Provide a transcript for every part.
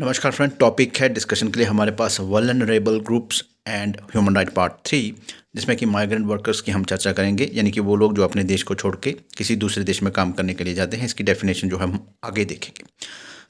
नमस्कार friend, topic है discussion के लिए हमारे पास vulnerable groups and human right part 3, जिसमें कि माइग्रेंट वर्कर्स की हम चर्चा करेंगे। यानी कि वो लोग जो अपने देश को छोड़ के किसी दूसरे देश में काम करने के लिए जाते हैं। इसकी डेफिनेशन जो हम आगे देखेंगे।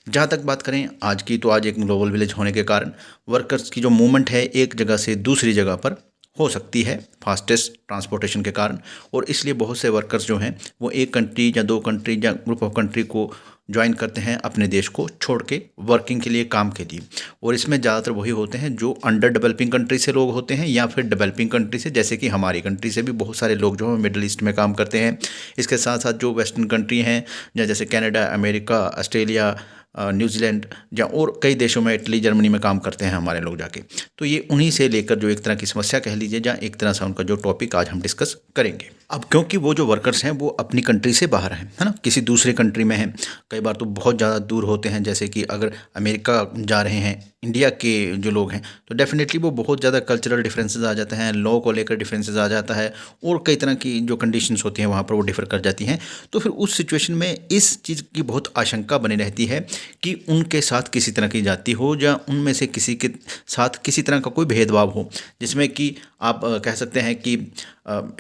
जहाँ तक बात करें आज की, तो आज एक ग्लोबल विलेज होने के कारण वर्कर्स की जो मूवमेंट है एक जगह से दूसरी जगह पर हो सकती है फास्टेस्ट ट्रांसपोर्टेशन के कारण। और इसलिए बहुत से वर्कर्स जो हैं वो एक कंट्री या दो कंट्री या ग्रुप ऑफ कंट्री को ज्वाइन करते हैं अपने देश को छोड़ के वर्किंग के लिए, काम के लिए। और इसमें ज़्यादातर वही होते हैं जो अंडर डेवलपिंग कंट्री से लोग होते हैं या फिर डेवलपिंग कंट्री से, जैसे कि हमारी कंट्री से भी बहुत सारे लोग जो है मिडिल ईस्ट में काम करते हैं। इसके साथ साथ जो वेस्टर्न कंट्री हैं या जैसे कनाडा, अमेरिका, ऑस्ट्रेलिया, न्यूजीलैंड या और कई देशों में, इटली, जर्मनी में काम करते हैं हमारे लोग जाके। तो ये उन्हीं से लेकर जो एक तरह की समस्या कह लीजिए, या एक तरह से उनका जो टॉपिक आज हम डिस्कस करेंगे। अब क्योंकि वो जो वर्कर्स हैं वो अपनी कंट्री से बाहर हैं, है ना, किसी दूसरे कंट्री में हैं, कई बार तो बहुत ज़्यादा दूर होते हैं। जैसे कि अगर अमेरिका जा रहे हैं इंडिया के जो लोग हैं, तो डेफिनेटली वो बहुत ज़्यादा कल्चरल डिफरेंसेस आ जाते हैं, लॉ को लेकर डिफरेंसेस आ जाता है, और कई तरह की जो कंडीशंस होती हैं वहाँ पर वो डिफर कर जाती हैं। तो फिर उस सिचुएशन में इस चीज़ की बहुत आशंका बनी रहती है कि उनके साथ किसी तरह की जाति हो या उनमें से किसी के साथ किसी तरह का कोई भेदभाव हो, जिसमें कि आप कह सकते हैं कि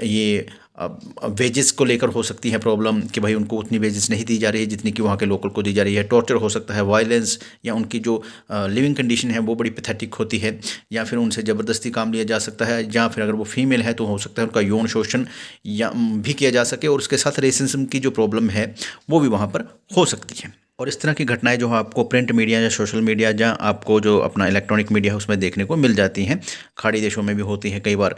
ये वेजेस को लेकर हो सकती है प्रॉब्लम कि भाई उनको उतनी वेजेस नहीं दी जा रही है जितनी कि वहाँ के लोकल को दी जा रही है। टॉर्चर हो सकता है, वायलेंस, या उनकी जो लिविंग कंडीशन है वो बड़ी पैथेटिक होती है, या फिर उनसे ज़बरदस्ती काम लिया जा सकता है, या फिर अगर वो फीमेल है तो हो सकता है उनका यौन शोषण या भी किया जा सके। और उसके साथ रेसिज्म की जो प्रॉब्लम है वो भी वहाँ पर हो सकती है। और इस तरह की घटनाएं जो आपको प्रिंट मीडिया या सोशल मीडिया या आपको जो अपना इलेक्ट्रॉनिक मीडिया है उसमें देखने को मिल जाती हैं। खाड़ी देशों में भी होती हैं, कई बार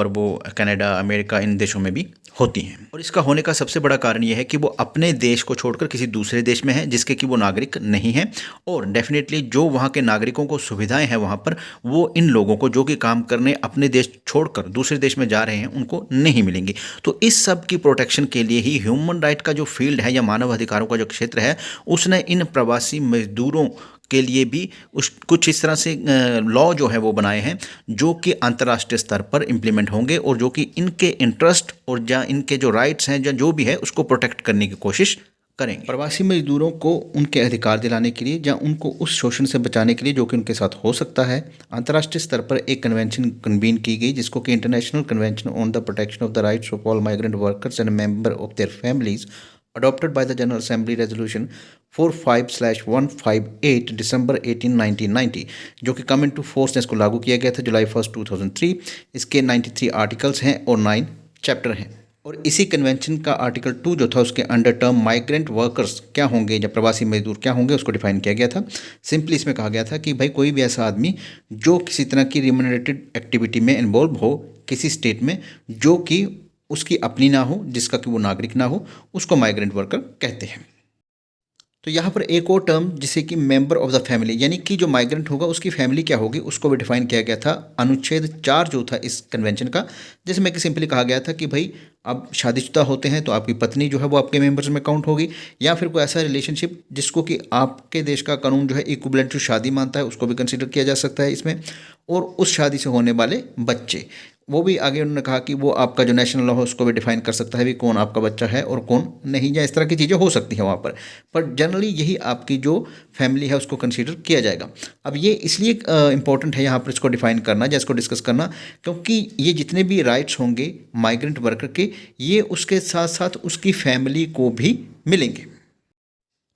वो कनाडा, अमेरिका, इन देशों में भी होती हैं। और इसका होने का सबसे बड़ा कारण यह है कि वो अपने देश को छोड़कर किसी दूसरे देश में हैं जिसके कि वो नागरिक नहीं हैं। और डेफिनेटली जो वहाँ के नागरिकों को सुविधाएं हैं वहाँ पर, वो इन लोगों को जो कि काम करने अपने देश छोड़कर दूसरे देश में जा रहे हैं उनको नहीं मिलेंगी। तो इस सब की प्रोटेक्शन के लिए ही ह्यूमन राइट का जो फील्ड है या मानव अधिकारों का जो क्षेत्र है, उसने इन प्रवासी मजदूरों के लिए भी कुछ इस तरह से लॉ जो है वो बनाए हैं जो कि अंतर्राष्ट्रीय स्तर पर इम्प्लीमेंट होंगे, और जो कि इनके इंटरेस्ट और या इनके जो राइट्स हैं या जो भी है उसको प्रोटेक्ट करने की कोशिश करेंगे। प्रवासी मजदूरों को उनके अधिकार दिलाने के लिए या उनको उस शोषण से बचाने के लिए जो कि उनके साथ हो सकता है, अंतर्राष्ट्रीय स्तर पर एक कन्वेंशन कन्वीन की गई जिसको कि international convention on the protection of the rights of all migrant workers and member of their families adopted by the General Assembly Resolution 45/158 दिसंबर 1990, जो कि कम इनटू फोर्स इसको लागू किया गया था जुलाई 1, 2003। इसके 93 आर्टिकल्स हैं और 9 चैप्टर हैं। और इसी कन्वेंशन का आर्टिकल 2 जो था उसके अंडर टर्म माइग्रेंट वर्कर्स क्या होंगे या प्रवासी मजदूर क्या होंगे उसको डिफाइन किया गया था। सिंपली इसमें कहा गया था कि भाई कोई भी ऐसा आदमी जो किसी तरह की रिम्यूनरेटेड एक्टिविटी में इन्वॉल्व हो किसी स्टेट में जो कि उसकी अपनी ना हो, जिसका कि वो नागरिक ना हो, उसको माइग्रेंट वर्कर कहते हैं। तो यहाँ पर एक और टर्म जिसे कि मेंबर ऑफ द फैमिली, यानी कि जो माइग्रेंट होगा उसकी फैमिली क्या होगी उसको भी डिफाइन किया गया था अनुच्छेद 4 जो था इस कन्वेंशन का, जिसमें कि सिंपली कहा गया था कि भाई अब शादीशुदा होते हैं तो आपकी पत्नी जो है वो आपके मेंबर्स में काउंट होगी, या फिर कोई ऐसा रिलेशनशिप जिसको कि आपके देश का कानून जो है इक्विवेलेंट टू शादी मानता है उसको भी कंसिडर किया जा सकता है इसमें। और उस शादी से होने वाले बच्चे, वो भी आगे उन्होंने कहा कि वो आपका जो नेशनल लॉ है उसको भी डिफाइन कर सकता है भी कौन आपका बच्चा है और कौन नहीं, या इस तरह की चीज़ें हो सकती हैं वहाँ पर जनरली यही आपकी जो फैमिली है उसको कंसीडर किया जाएगा। अब ये इसलिए इंपॉर्टेंट है यहाँ पर इसको डिफाइन करना या इसको डिस्कस करना, क्योंकि ये जितने भी राइट्स होंगे माइग्रेंट वर्कर के, ये उसके साथ साथ उसकी फैमिली को भी मिलेंगे।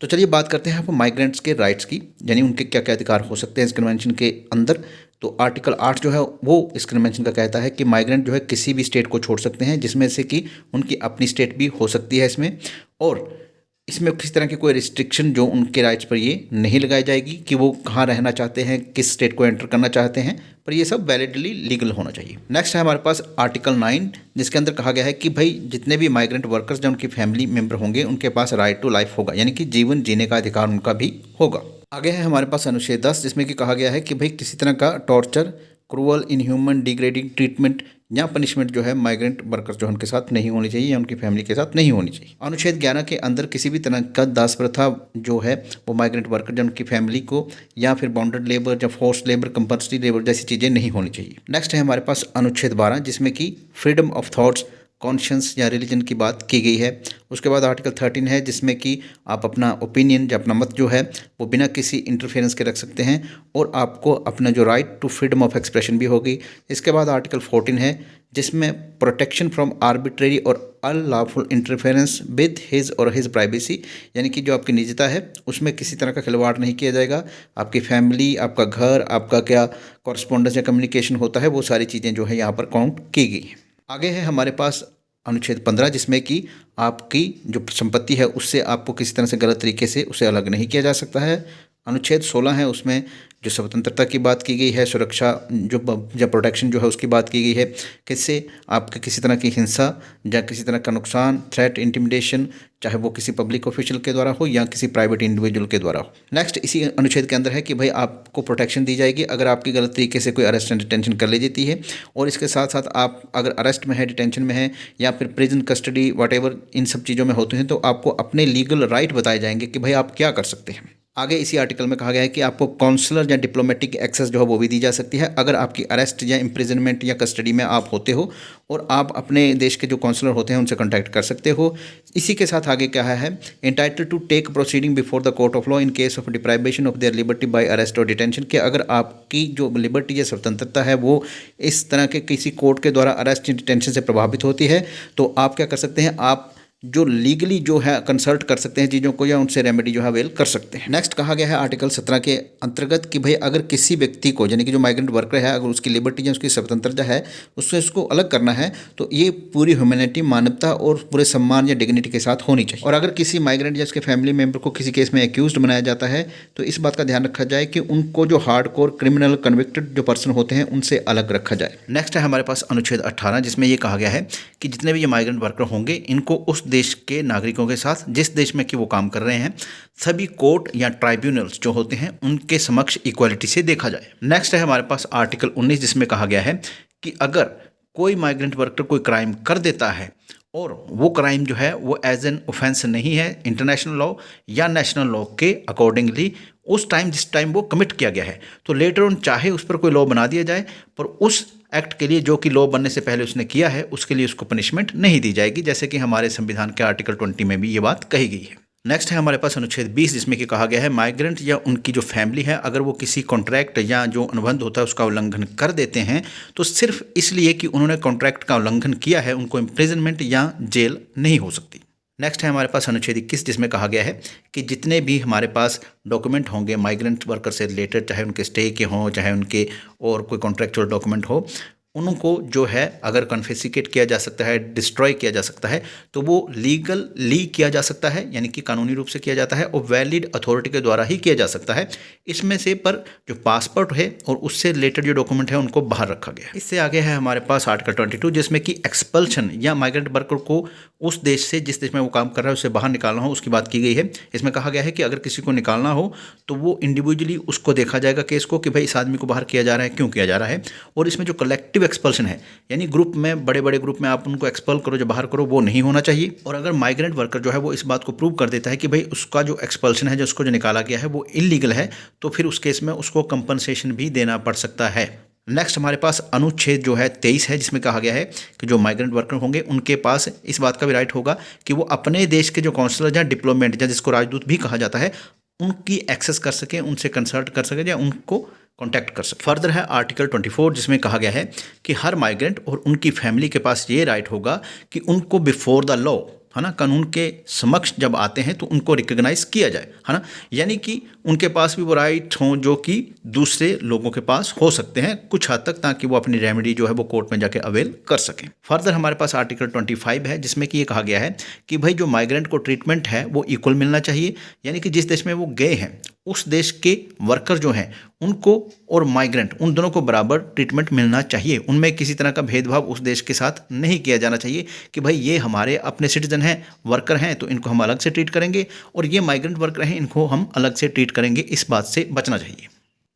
तो चलिए बात करते हैं यहाँ पर माइग्रेंट्स के राइट्स की, यानी उनके क्या क्या अधिकार हो सकते हैं इस कन्वेंशन के अंदर। तो आर्टिकल 8 जो है वो इस कन्वेंशन का कहता है कि माइग्रेंट जो है किसी भी स्टेट को छोड़ सकते हैं जिसमें से कि उनकी अपनी स्टेट भी हो सकती है इसमें, और इसमें किसी तरह की कोई रिस्ट्रिक्शन जो उनके राइट्स पर ये नहीं लगाई जाएगी कि वो कहाँ रहना चाहते हैं, किस स्टेट को एंटर करना चाहते हैं, पर ये सब वैलिडली लीगल होना चाहिए। नेक्स्ट है हमारे पास आर्टिकल 9, जिसके अंदर कहा गया है कि भाई जितने भी माइग्रेंट वर्कर्स जो उनकी फैमिली मेम्बर होंगे उनके पास राइट टू लाइफ होगा, यानी कि जीवन जीने का अधिकार उनका भी होगा। आगे है हमारे पास अनुच्छेद 10, जिसमें कि कहा गया है कि भाई किसी तरह का torture, cruel, inhuman, degrading treatment या पनिशमेंट जो है माइग्रेंट वर्कर्स जो उनके साथ नहीं होनी चाहिए या उनकी फैमिली के साथ नहीं होनी चाहिए। अनुच्छेद 11 के अंदर किसी भी तरह का दास प्रथा जो है वो माइग्रेंट वर्कर जो उनकी फैमिली को या फिर बॉन्डेड लेबर या फोर्स लेबर, कंपल्सरी लेबर जैसी चीज़ें नहीं होनी चाहिए। नेक्स्ट है हमारे पास अनुच्छेद 12, जिसमें कि फ्रीडम ऑफ थॉट्स, कॉन्शियंस या रिलीजन की बात की गई है। उसके बाद आर्टिकल 13 है जिसमें कि आप अपना ओपिनियन या अपना मत जो है वो बिना किसी इंटरफेरेंस के रख सकते हैं और आपको अपना जो right to freedom of expression भी होगी। इसके बाद आर्टिकल 14 है जिसमें प्रोटेक्शन फ्रॉम आर्बिट्रेरी और अनलॉफुल इंटरफेरेंस विद हिज और हिज प्राइवेसी, यानी कि जो आपकी निजता है उसमें किसी तरह का खिलवाड़ नहीं किया जाएगा। आपकी फैमिली, आपका घर, आपका क्या कॉरस्पॉन्डेंस या कम्युनिकेशन होता है, वो सारी चीज़ें जो है यहाँ पर काउंट की गई हैं। आगे है हमारे पास अनुच्छेद 15 जिसमें कि आपकी जो संपत्ति है उससे आपको किसी तरह से गलत तरीके से उसे अलग नहीं किया जा सकता है। अनुच्छेद 16 है, उसमें जो स्वतंत्रता की बात की गई है, सुरक्षा जो प्रोटेक्शन जो है उसकी बात की गई है, किससे आपके किसी तरह की हिंसा या किसी तरह का नुकसान, थ्रेट, इंटिमिडेशन, चाहे वो किसी पब्लिक ऑफिशियल के द्वारा हो या किसी प्राइवेट इंडिविजुअल के द्वारा हो। नेक्स्ट इसी अनुच्छेद के अंदर है कि भाई आपको प्रोटेक्शन दी जाएगी अगर आपकी गलत तरीके से कोई अरेस्ट एंड डिटेंशन कर ली जाती है, और इसके साथ साथ आप अगर अरेस्ट में है, डिटेंशन में है या फिर प्रिजन कस्टडी वटेवर इन सब चीज़ों में होते हैं तो आपको अपने लीगल राइट बताए जाएंगे कि भाई आप क्या कर सकते हैं। आगे इसी आर्टिकल में कहा गया है कि आपको कॉन्सुलर या डिप्लोमेटिक एक्सेस जो है वो भी दी जा सकती है अगर आपकी अरेस्ट या इम्प्रिजनमेंट या कस्टडी में आप होते हो और आप अपने देश के जो कॉन्सुलर होते हैं उनसे कॉन्टैक्ट कर सकते हो। इसी के साथ आगे क्या है, entitled to take proceeding before the court of law in case of deprivation of their liberty by arrest और डिटेंशन, कि अगर आपकी जो लिबर्टी या स्वतंत्रता है वो इस तरह के किसी कोर्ट के द्वारा अरेस्ट या डिटेंशन से प्रभावित होती है तो आप क्या कर सकते हैं, आप जो लीगली जो है कंसल्ट कर सकते हैं चीज़ों को या उनसे रेमेडी जो है अवेल कर सकते हैं। नेक्स्ट कहा गया है आर्टिकल 17 के अंतर्गत कि भाई अगर किसी व्यक्ति को यानी कि जो माइग्रेंट वर्कर है अगर उसकी लिबर्टी या उसकी स्वतंत्रता है उससे उसको अलग करना है तो ये पूरी ह्यूमैनिटी, मानवता और पूरे सम्मान या डिग्निटी के साथ होनी चाहिए। और अगर किसी माइग्रेंट या उसके फैमिली मेम्बर को किसी केस में एक्यूज बनाया जाता है तो इस बात का ध्यान रखा जाए कि उनको जो हार्डकोर क्रिमिनल कन्विक्टेड जो पर्सन होते हैं उनसे अलग रखा जाए। नेक्स्ट है हमारे पास अनुच्छेद 18 जिसमें ये कहा गया है कि जितने भी ये माइग्रेंट वर्कर होंगे इनको उस देश के नागरिकों के साथ जिस देश में कि वो काम कर रहे हैं सभी कोर्ट या ट्राइब्यूनल्स जो होते हैं उनके समक्ष इक्वालिटी से देखा जाए। नेक्स्ट है हमारे पास आर्टिकल 19 जिसमें कहा गया है कि अगर कोई माइग्रेंट वर्कर कोई क्राइम कर देता है और वो क्राइम जो है वो एज एन ऑफेंस नहीं है इंटरनेशनल लॉ या नेशनल लॉ के अकॉर्डिंगली उस टाइम जिस टाइम वो कमिट किया गया है तो लेटर ऑन चाहे उस पर कोई लॉ बना दिया जाए पर उस एक्ट के लिए जो कि लॉ बनने से पहले उसने किया है उसके लिए उसको पनिशमेंट नहीं दी जाएगी, जैसे कि हमारे संविधान के आर्टिकल 20 में भी ये बात कही गई है। नेक्स्ट है हमारे पास अनुच्छेद 20 जिसमें कि कहा गया है माइग्रेंट या उनकी जो फैमिली है अगर वो किसी कॉन्ट्रैक्ट या जो अनुबंध होता है उसका उल्लंघन कर देते हैं तो सिर्फ इसलिए कि उन्होंने कॉन्ट्रैक्ट का उल्लंघन किया है उनको इम्प्रिजनमेंट या जेल नहीं हो सकती। नेक्स्ट है हमारे पास अनुच्छेद 21 जिसमें कहा गया है कि जितने भी हमारे पास डॉक्यूमेंट होंगे माइग्रेंट वर्कर से रिलेटेड, चाहे उनके स्टे के हों चाहे उनके और कोई कॉन्ट्रैक्चुअल डॉक्यूमेंट हो, उनको जो है अगर कन्फिस्केट किया जा सकता है, डिस्ट्रॉय किया जा सकता है तो वो लीगली किया जा सकता है यानी कि कानूनी रूप से किया जाता है और वैलिड अथॉरिटी के द्वारा ही किया जा सकता है। इसमें से पर जो पासपोर्ट है और उससे रिलेटेड जो डॉक्यूमेंट है उनको बाहर रखा गया है। इससे आगे है हमारे पास आर्टिकल 22 जिसमें कि एक्सपल्शन या माइग्रेंट वर्कर को उस देश से जिस देश में वो काम कर रहा है उससे बाहर निकालना हो उसकी बात की गई है। इसमें कहा गया है कि अगर किसी को निकालना हो तो वो इंडिविजुअली उसको देखा जाएगा केस को कि भाई इस आदमी को बाहर किया जा रहा है, क्यों किया जा रहा है। और इसमें जो कलेक्टिव एक्सपल्शन है यानी ग्रुप में बड़े बड़े ग्रुप में आप उनको एक्सपल करो जो बाहर करो वो नहीं होना चाहिए। और अगर माइग्रेंट वर्कर जो है वो इस बात को प्रूव कर देता है कि भाई उसका जो एक्सपल्शन है जो उसको जो निकाला गया है वो इलीगल है तो फिर उस केस में उसको कंपनसेशन भी देना पड़ सकता है। नेक्स्ट हमारे पास अनुच्छेद जो है 23 है जिसमें कहा गया है कि जो माइग्रेंट वर्कर होंगे उनके पास इस बात का भी राइट होगा कि वो अपने देश के जो कौंसलर या डिप्लोमेट या जिसको राजदूत भी कहा जाता है उनकी एक्सेस कर सकें, उनसे कंसल्ट कर सकें या उनको कॉन्टैक्ट कर सकें। फर्दर है आर्टिकल 24 जिसमें कहा गया है कि हर माइग्रेंट और उनकी फैमिली के पास ये राइट होगा कि उनको बिफोर द लॉ है ना कानून के समक्ष जब आते हैं तो उनको रिकॉग्नाइज किया जाए, है ना, यानी कि उनके पास भी वो राइट हों जो कि दूसरे लोगों के पास हो सकते हैं कुछ हद तक, ताकि वो अपनी रेमेडी जो है वो कोर्ट में जाके अवेल कर सकें। फर्दर हमारे पास आर्टिकल 25 है जिसमें कि ये कहा गया है कि भाई जो माइग्रेंट को ट्रीटमेंट है वो इक्वल मिलना चाहिए, यानी कि जिस देश में वो गए हैं उस देश के वर्कर जो हैं उनको और माइग्रेंट उन दोनों को बराबर ट्रीटमेंट मिलना चाहिए। उनमें किसी तरह का भेदभाव उस देश के साथ नहीं किया जाना चाहिए कि भाई ये हमारे अपने सिटीजन हैं, वर्कर हैं तो इनको हम अलग से ट्रीट करेंगे और ये माइग्रेंट वर्कर हैं इनको हम अलग से ट्रीट करेंगे, इस बात से बचना चाहिए।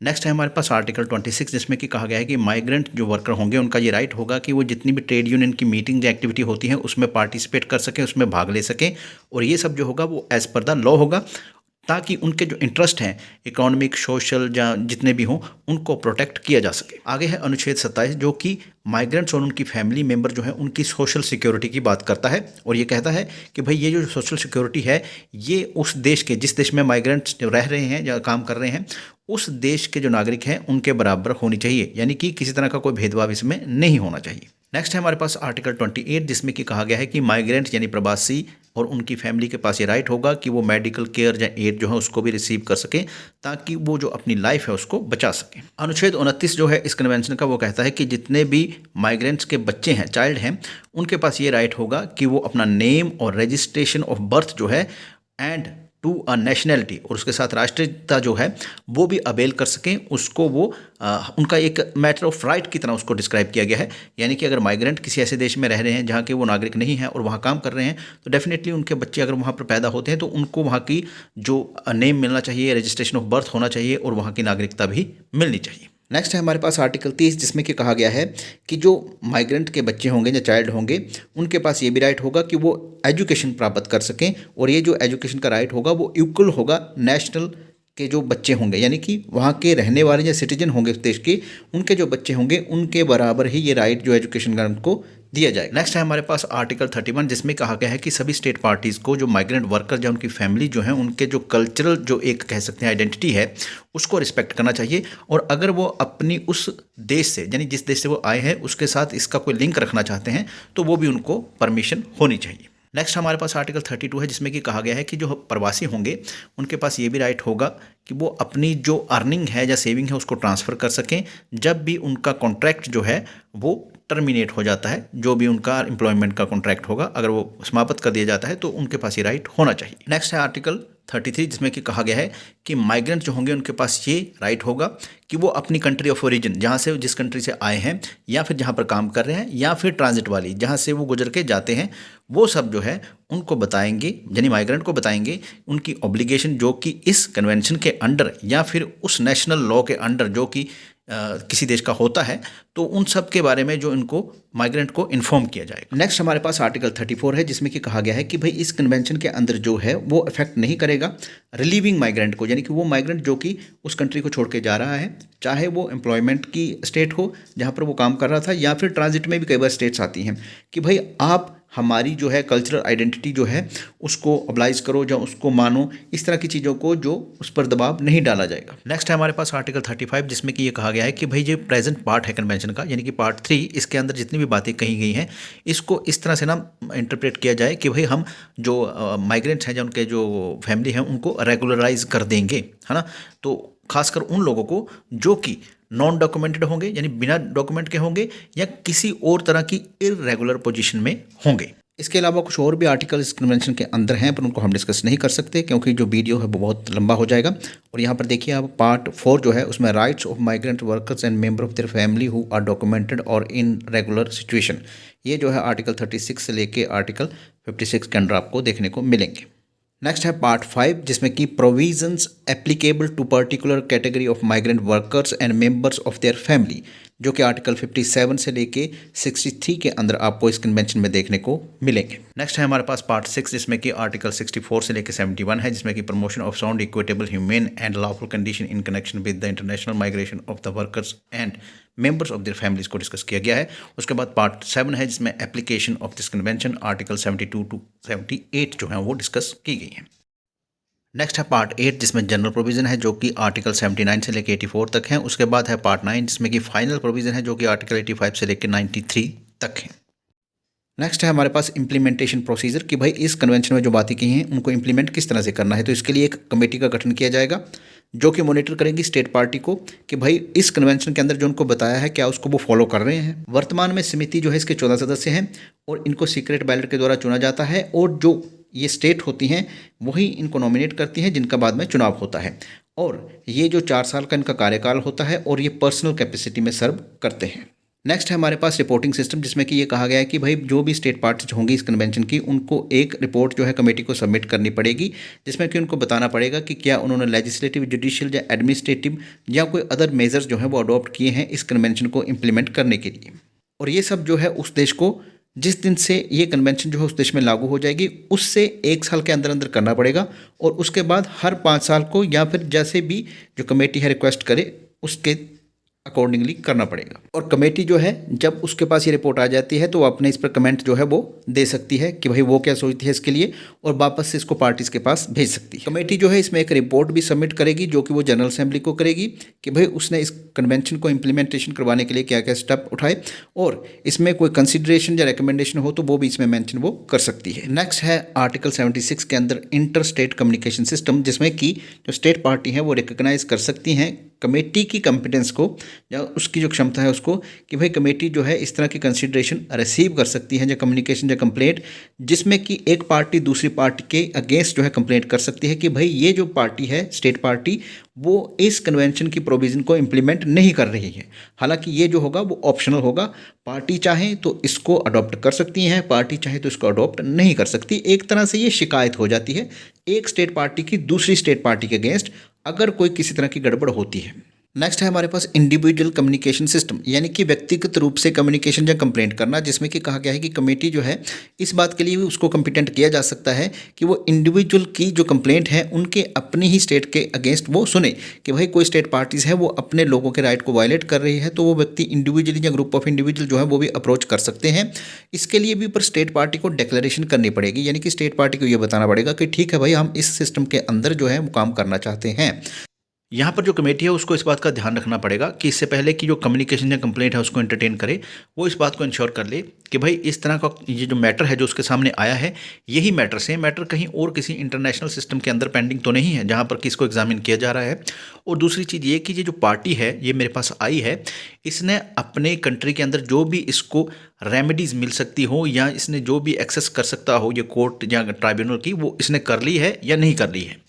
नेक्स्ट है हमारे पास आर्टिकल 26 जिसमें कि कहा गया है कि माइग्रेंट जो वर्कर होंगे उनका ये राइट होगा कि वो जितनी भी ट्रेड यूनियन की मीटिंग या एक्टिविटी होती हैं उसमें पार्टिसिपेट कर सकें, उसमें भाग ले सकें और ये सब जो होगा वो एज़ पर द लॉ होगा। ताकि उनके जो इंटरेस्ट हैं इकोनॉमिक, सोशल या जितने भी हों उनको प्रोटेक्ट किया जा सके। आगे है अनुच्छेद 27 जो कि माइग्रेंट्स और उनकी फैमिली मेंबर जो है उनकी सोशल सिक्योरिटी की बात करता है और ये कहता है कि भाई ये जो सोशल सिक्योरिटी है ये उस देश के, जिस देश में माइग्रेंट्स रह रहे हैं या काम कर रहे हैं, उस देश के जो नागरिक हैं उनके बराबर होनी चाहिए, यानी कि किसी तरह का कोई भेदभाव इसमें नहीं होना चाहिए। नेक्स्ट है हमारे पास आर्टिकल 28 जिसमें कि कहा गया है कि माइग्रेंट यानी प्रवासी और उनकी फैमिली के पास ये राइट होगा कि वो मेडिकल केयर या एड जो है उसको भी रिसीव कर सकें ताकि वो जो अपनी लाइफ है उसको बचा सकें। अनुच्छेद 29 जो है इस कन्वेंशन का वो कहता है कि जितने भी माइग्रेंट्स के बच्चे हैं, चाइल्ड हैं, उनके पास ये राइट होगा कि वो अपना नेम और रजिस्ट्रेशन ऑफ बर्थ जो है एंड टू अ नेशनैलिटी और उसके साथ राष्ट्रीयता जो है वो भी अवेल कर सकें, उसको वो उनका एक मैटर ऑफ राइट की तरह उसको डिस्क्राइब किया गया है। यानी कि अगर माइग्रेंट किसी ऐसे देश में रह रहे हैं जहाँ के वो नागरिक नहीं हैं और वहाँ काम कर रहे हैं तो डेफिनेटली उनके बच्चे अगर वहाँ पर पैदा होते हैं तो उनको वहाँ की जो नेम मिलना चाहिए, रजिस्ट्रेशन ऑफ बर्थ होना चाहिए और वहाँ की नागरिकता भी मिलनी चाहिए। नेक्स्ट है हमारे पास आर्टिकल 30 जिसमें कि कहा गया है कि जो माइग्रेंट के बच्चे होंगे या चाइल्ड होंगे उनके पास ये भी राइट होगा कि वो एजुकेशन प्राप्त कर सकें और ये जो एजुकेशन का राइट होगा वो इक्वल होगा नेशनल के जो बच्चे होंगे, यानी कि वहाँ के रहने वाले या सिटीजन होंगे उस देश के, उनके जो बच्चे होंगे उनके बराबर ही ये राइट जो एजुकेशन का उनको दिया जाएगा। नेक्स्ट है हमारे पास आर्टिकल 31 जिसमें कहा गया है कि सभी स्टेट पार्टीज़ को जो माइग्रेंट वर्कर या उनकी फैमिली जो है उनके जो कल्चरल जो एक कह सकते हैं आइडेंटिटी है उसको रिस्पेक्ट करना चाहिए और अगर वो अपनी उस देश से यानी जिस देश से वो आए हैं उसके साथ इसका कोई लिंक रखना चाहते हैं तो वो भी उनको परमिशन होनी चाहिए। नेक्स्ट हमारे पास आर्टिकल 32 है जिसमें कि कहा गया है कि जो प्रवासी होंगे उनके पास ये भी राइट होगा कि वो अपनी जो अर्निंग है या सेविंग है उसको ट्रांसफ़र कर सकें जब भी उनका कॉन्ट्रैक्ट जो है वो टर्मिनेट हो जाता है, जो भी उनका एम्प्लॉयमेंट का कॉन्ट्रैक्ट होगा अगर वो समाप्त कर दिया जाता है तो उनके पास ये राइट होना चाहिए। नेक्स्ट है आर्टिकल 33 जिसमें कि कहा गया है कि माइग्रेंट जो होंगे उनके पास ये राइट होगा कि वो अपनी कंट्री ऑफ ओरिजिन, जहाँ से जिस कंट्री से आए हैं या फिर जहाँ पर काम कर रहे हैं या फिर ट्रांजिट वाली जहाँ से वो गुजर के जाते हैं, वो सब जो है उनको बताएंगे, यानी माइग्रेंट को बताएंगे उनकी ऑब्लिगेशन जो कि इस कन्वेंशन के अंडर या फिर उस नेशनल लॉ के अंडर जो कि किसी देश का होता है, तो उन सब के बारे में जो इनको माइग्रेंट को इन्फॉर्म किया जाएगा। नेक्स्ट हमारे पास आर्टिकल 34 है जिसमें कि कहा गया है कि भाई इस कन्वेंशन के अंदर जो है वो इफेक्ट नहीं करेगा रिलीविंग माइग्रेंट को, यानी कि वो माइग्रेंट जो कि उस कंट्री को छोड़ के जा रहा है, चाहे वो एम्प्लॉयमेंट की स्टेट हो जहाँ पर वो काम कर रहा था या फिर ट्रांजिट में भी कई बार स्टेट्स आती हैं कि भाई आप हमारी जो है कल्चरल आइडेंटिटी जो है उसको ऑब्लाइज करो या उसको मानो, इस तरह की चीज़ों को जो उस पर दबाव नहीं डाला जाएगा। नेक्स्ट है हमारे पास आर्टिकल 35 जिसमें कि ये कहा गया है कि भाई ये प्रेजेंट पार्ट है कन्वेंशन का, यानी कि पार्ट 3, इसके अंदर जितनी भी बातें कही गई हैं इसको इस तरह से ना इंटरप्रेट किया जाए कि भाई हम जो माइग्रेंट्स हैं या उनके जो फैमिली हैं उनको रेगुलराइज कर देंगे, है ना। तो खासकर उन लोगों को जो कि नॉन डॉक्यूमेंटेड होंगे यानी बिना डॉक्यूमेंट के होंगे या किसी और तरह की इरेगुलर पोजीशन में होंगे। इसके अलावा कुछ और भी आर्टिकल इस कन्वेंशन के अंदर हैं पर उनको हम डिस्कस नहीं कर सकते क्योंकि जो वीडियो है वो बहुत लंबा हो जाएगा। और यहाँ पर देखिए आप पार्ट 4 जो है उसमें rights of migrant workers and member of their family who are documented और इन रेगुलर सिचुएशन, ये जो है आर्टिकल 36 से लेके आर्टिकल 56 के अंदर आपको देखने को मिलेंगे। नेक्स्ट है पार्ट 5 जिसमें कि provisions applicable to particular category of migrant workers and members of their family, जो कि आर्टिकल 57 से लेके 63 के अंदर आपको इस कन्वेंशन में देखने को मिलेंगे। नेक्स्ट है हमारे पास पार्ट 6 जिसमें कि आर्टिकल 64 से लेके 71 है जिसमें कि promotion of sound equitable human and lawful condition in connection with the international migration of the workers and members of their families को डिस्कस किया गया है। उसके बाद पार्ट 7 है जिसमें application of this convention article 72 to 78 जो है वो डिस्कस की गई है। नेक्स्ट है पार्ट 8 जिसमें जनरल प्रोविज़न है जो कि आर्टिकल 79 से लेकर 84 तक है। उसके बाद है पार्ट 9 जिसमें कि फाइनल प्रोविज़न है जो कि आर्टिकल 85 से लेकर 93 तक है। नेक्स्ट है हमारे पास इम्प्लीमेंटेशन प्रोसीजर कि भाई इस कन्वेंशन में जो बातें की हैं उनको इम्प्लीमेंट किस तरह से करना है। तो इसके लिए एक कमेटी का गठन किया जाएगा जो कि मॉनिटर करेंगी स्टेट पार्टी को कि भाई इस कन्वेंशन के अंदर जो उनको बताया है क्या उसको वो फॉलो कर रहे हैं। वर्तमान में समिति जो है इसके 14 सदस्य हैं और इनको सीक्रेट बैलेट के द्वारा चुना जाता है और जो ये स्टेट होती हैं वही इनको नॉमिनेट करती हैं जिनका बाद में चुनाव होता है। और ये जो 4 साल का इनका कार्यकाल होता है और ये पर्सनल कैपेसिटी में सर्व करते हैं। नेक्स्ट है हमारे पास रिपोर्टिंग सिस्टम जिसमें कि ये कहा गया है कि भाई जो भी स्टेट पार्टीज होंगी इस कन्वेंशन की उनको एक रिपोर्ट जो है कमेटी को सबमिट करनी पड़ेगी जिसमें कि उनको बताना पड़ेगा कि क्या उन्होंने लेजिस्लेटिव, जुडिशियल या एडमिनिस्ट्रेटिव या कोई अदर मेजर्स जो है वो अडॉप्ट किए हैं इस कन्वेंशन को इम्प्लीमेंट करने के लिए। और ये सब जो है उस देश को जिस दिन से ये कन्वेंशन जो है उस देश में लागू हो जाएगी उससे 1 साल के अंदर अंदर करना पड़ेगा और उसके बाद हर 5 साल को या फिर जैसे भी जो कमेटी है रिक्वेस्ट करे उसके अकॉर्डिंगली करना पड़ेगा। और कमेटी जो है जब उसके पास ये रिपोर्ट आ जाती है तो वो अपने इस पर कमेंट जो है वो दे सकती है कि भाई वो क्या सोचती है इसके लिए और वापस से इसको पार्टीज़ के पास भेज सकती है। कमेटी जो है इसमें एक रिपोर्ट भी सबमिट करेगी जो कि वो जनरल असेंबली को करेगी कि भाई उसने इस कन्वेंशन को इम्प्लीमेंटेशन करवाने के लिए क्या क्या स्टेप उठाए और इसमें कोई कंसिडरेशन या रिकमेंडेशन हो तो वो भी इसमें मेंशन वो कर सकती है। नेक्स्ट है आर्टिकल 76 के अंदर इंटर स्टेट कम्युनिकेशन सिस्टम, जिसमें कि जो स्टेट पार्टी है वो रिकग्नाइज कर सकती हैं कमेटी की कॉम्पिटेंस को या उसकी जो क्षमता है उसको कि भाई कमेटी जो है इस तरह की कंसिडरेशन रिसीव कर सकती है या कम्युनिकेशन या कंप्लेंट जिसमें कि एक पार्टी दूसरी पार्टी के अगेंस्ट जो है कंप्लेंट कर सकती है कि भाई ये जो पार्टी है स्टेट पार्टी वो इस कन्वेंशन की प्रोविज़न को इम्प्लीमेंट नहीं कर रही है। हालांकि ये जो होगा वो ऑप्शनल होगा, पार्टी चाहे तो इसको अडॉप्ट कर सकती हैं, पार्टी चाहे तो इसको अडॉप्ट नहीं कर सकती। एक तरह से ये शिकायत हो जाती है एक स्टेट पार्टी की दूसरी स्टेट पार्टी के अगेंस्ट अगर कोई किसी तरह की गड़बड़ होती है। नेक्स्ट है हमारे पास इंडिविजुअल कम्युनिकेशन सिस्टम, यानी कि व्यक्तिगत रूप से कम्युनिकेशन या कंप्लेंट करना, जिसमें कि कहा गया है कि कमेटी जो है इस बात के लिए भी उसको कम्पिटेंट किया जा सकता है कि वो इंडिविजुअल की जो कंप्लेंट है उनके अपनी ही स्टेट के अगेंस्ट वो सुने कि भाई कोई स्टेट पार्टीज़ है वो अपने लोगों के राइट को वायलेट कर रही है तो वो व्यक्ति इंडिविजुअली या ग्रुप ऑफ इंडिविजुअल जो है वो भी अप्रोच कर सकते हैं। इसके लिए भी पर स्टेट पार्टी को डिक्लेरेशन करनी पड़ेगी, यानी कि स्टेट पार्टी को ये बताना पड़ेगा कि ठीक है भाई हम इस सिस्टम के अंदर जो है वो काम करना चाहते हैं। यहाँ पर जो कमेटी है उसको इस बात का ध्यान रखना पड़ेगा कि इससे पहले कि जो कम्युनिकेशन या कंप्लेंट है उसको एंटरटेन करे वो इस बात को इंश्योर कर ले कि भाई इस तरह का ये जो मैटर है जो उसके सामने आया है यही मैटर सेम मैटर कहीं और किसी इंटरनेशनल सिस्टम के अंदर पेंडिंग तो नहीं है जहाँ पर कि इसको एग्जामिन किया जा रहा है। और दूसरी चीज़ ये कि ये जो पार्टी है ये मेरे पास आई है इसने अपने कंट्री के अंदर जो भी इसको रेमेडीज़ मिल सकती हो या इसने जो भी एक्सेस कर सकता हो ये कोर्ट या ट्राइब्यूनल की वो इसने कर ली है या नहीं कर ली है।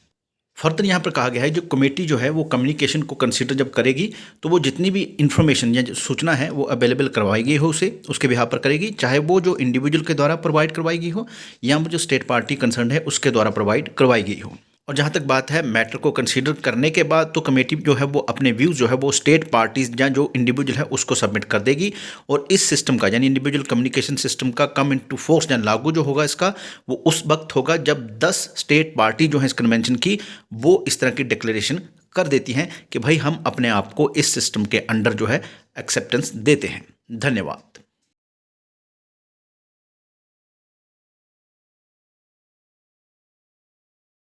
फर्दर यहाँ पर कहा गया है जो कमेटी जो है वो कम्युनिकेशन को कंसीडर जब करेगी तो वो जितनी भी इन्फॉर्मेशन या जो सूचना है वो अवेलेबल करवाई गई हो उसे उसके बिहार पर करेगी, चाहे वो जो इंडिविजुअल के द्वारा प्रोवाइड करवाई गई हो या वो जो स्टेट पार्टी कंसर्न है उसके द्वारा प्रोवाइड करवाई गई हो। और जहाँ तक बात है मैटर को कंसीडर करने के बाद तो कमेटी जो है वो अपने व्यूज़ जो है वो स्टेट पार्टीज या जो इंडिविजुअल है उसको सबमिट कर देगी और इस सिस्टम का यानी इंडिविजुअल कम्युनिकेशन सिस्टम का कम इनटू फोर्स या लागू जो होगा इसका वो उस वक्त होगा जब 10 स्टेट पार्टी जो है इस कन्वेंशन की वो इस तरह की डिक्लेरेशन कर देती हैं कि भाई हम अपने आप को इस सिस्टम के अंडर जो है एक्सेप्टेंस देते हैं। धन्यवाद।